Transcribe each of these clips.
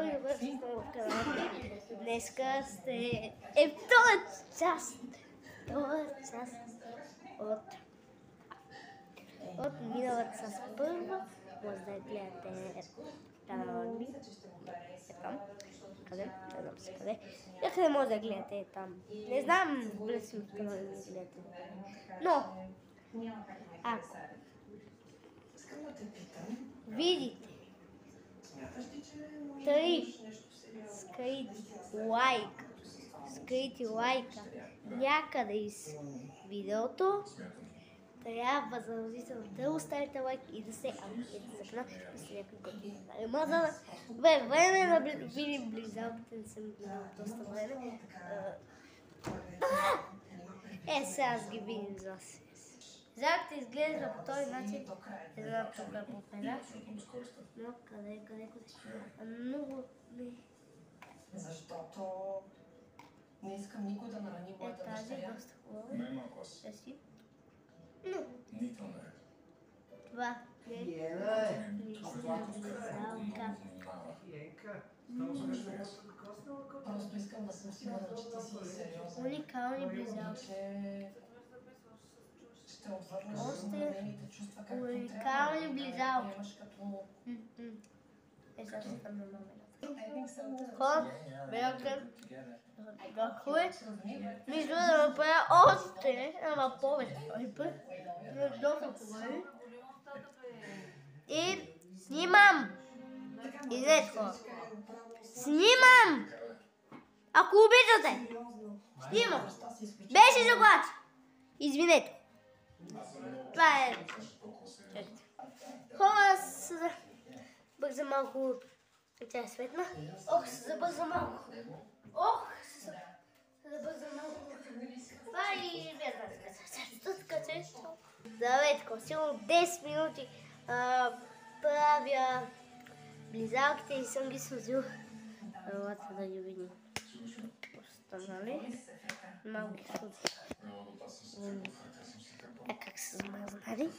и добре сме в канала. Днеска сте втора част от миналата с първа. Може да гледате канала ми. Там. Къде? Не знам си къде. Някъде може да гледате там. Не знам, влезте ми в канала ми да гледате. Но, ако видите 3 скрити лайка някъде из видеото, трябва задължително да оставите лайк и да се абонирате за канала, да сте някой готин. Време на видим близалките, не съм гледал доста време. Сега аз ги видим за вас. Близалките изглежда по този начин. Една тука по пера. Но къде? Много не. Защото не искам никой да нарани моята дъщеря. Тази е доста хубава. Еси. Нито не. Това е близалка. Просто искам да съм сигурна, че ти си сериозен. Уникални близалки. Ще отвърнеш нейните чувства, както уникални близалки. Приемаш като... Сега ще съм на номера. Хора, бяхте хубави. Между да направя още, ама повече път. Доста хубави. И снимам. Извинете, хора. Снимам! Ако обичате. Снимам. Беше заглад. Извинете. Това е... Хора, бърза малко. Тя е светна. Ох, се забърза малко. Това и здравейте, сигурно 10 минути правя близалките и съм ги сложил. Елата да ги видим. Останали. Малко ги сложил. Как се замазнали?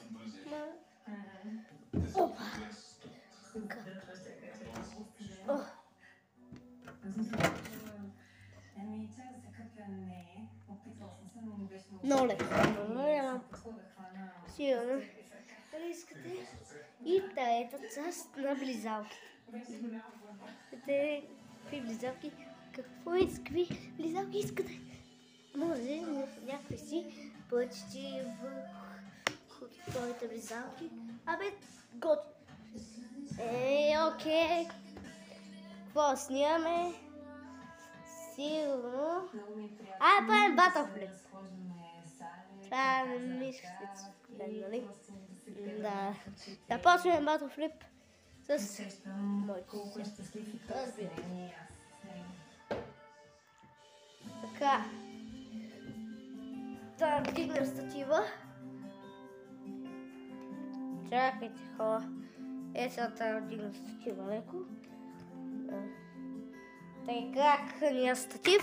Опа! Много лесно. Сигурно. Искате и трета част на близалки. Какви близалки? Какви близалки искате? Може някой си плъчи в твоите близалки. Абе, готи. Окей. Какво снимаме? Сигурно. Правим батълфлип. Това не мислите, нали? Да. Да почнем батълфлип с моите си. Така. Да вдигнем статива. Чакайте, хора. Сега трябва да вдигнем статива леко. Така, къхания статив.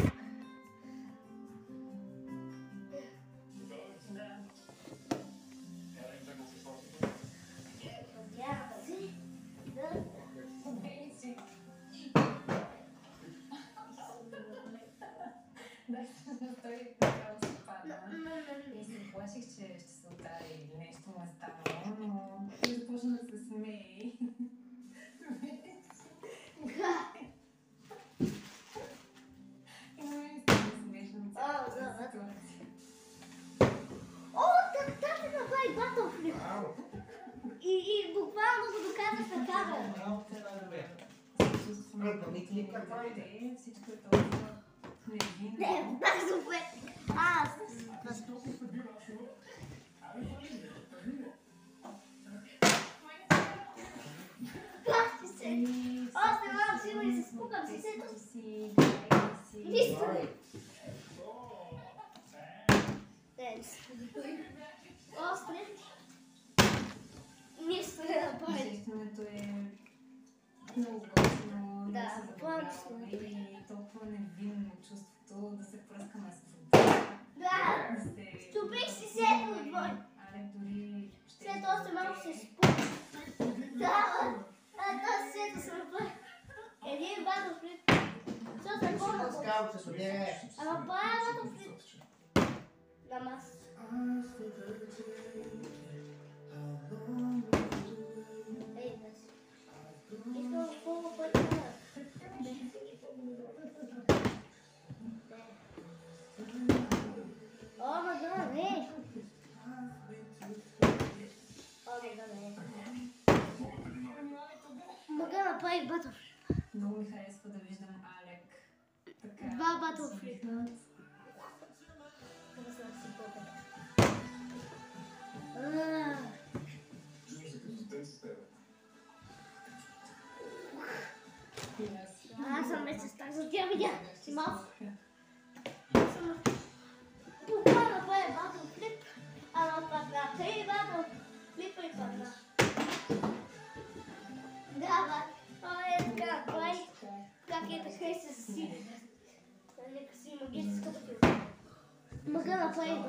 И се плаших, че ще се удари или нещо му е станало, но започна да се смее. Така се направи батълфлип. И буквално го доказах на камера. Всичко е толкова невинно. Не, бързо бе. Плащи се. Още малко сила и се спукам си сето. Нищо не. Остре. Нищо не направи. Усещането е много готино. Да, буквално и толкова невинно чувството да се пръскаме с вода. Да. Стопих си сето отвън. След още малко се спука. Да, това сето се направи. Един бат работа с отделя. Ама правилно флип. На маса. Ей, значи. Искам хубаво пъти на... О, мага, не! О, мага, не. Мага направи батъл. Много ми харесва да виждам Алек. Така. Два батъл флипа. Аз съм вече стак за тя видя. Си малко. Тогава направи батъл флип, ама падна. Три батъл флипа и падна. Да, така направи. Как е така и се засили. Нека си магическа пътилка. Мага направи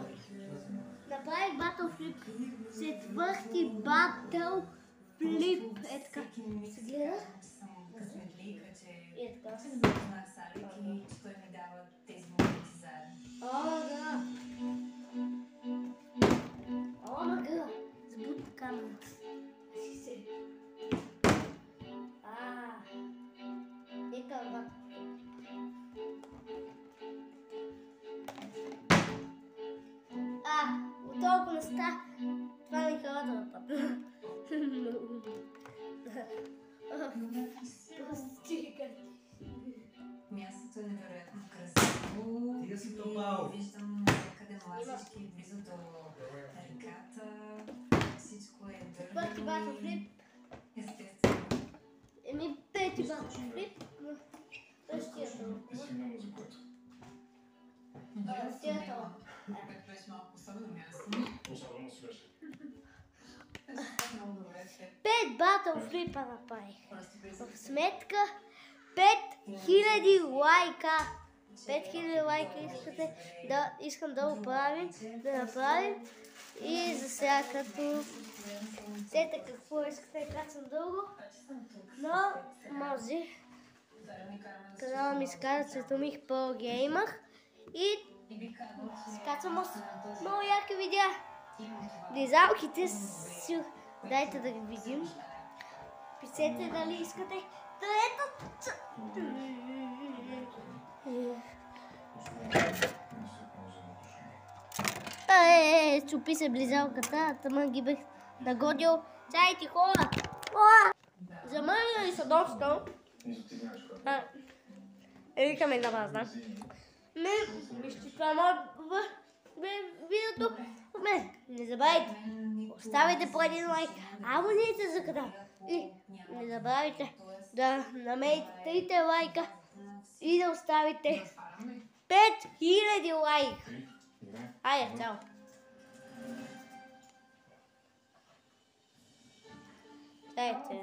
батъл флип. Четвърти батъл флип. Е така. Се гледа? Късметлийка, че Е така. се запознах с Алек и че той ми дава тези моменти заедно. О, да. О, мага. Забуди камерата. Си се. Нека батъл флип. От толкова места това ми хала да нападна. Мястото е невероятно красиво. Стига си топал. Виждам къде млазички близо до реката. Всичко е Първи дървено батъл и флип. естествено. Пети батъл флип. Същия толкова. Сигнал за което. Същия Което беше малко особено място. Особено свеже. Много добре. Пет батъл флипа направих. Просто В сметка 5000 лайка. 5000 лайка искам да направим. И за сега като сета какво искате, кацам дълго. Но може канала ми скара Цветомих Pro Gamer и скачам много яки видеа. Близалките си дайте да ги видим. Пишете дали искате. Чупи се близалката, тъмън ги бех нагодил. Чайте хора! Замърнали са доста. Викаме на база. Изчитвам видеото. Не забравяйте. Оставяйте по един лайк. Абонирайте за канал. И не забравяйте да намерите 3 лайка и да оставите 5000 лайка. Айде, чао! Дайте.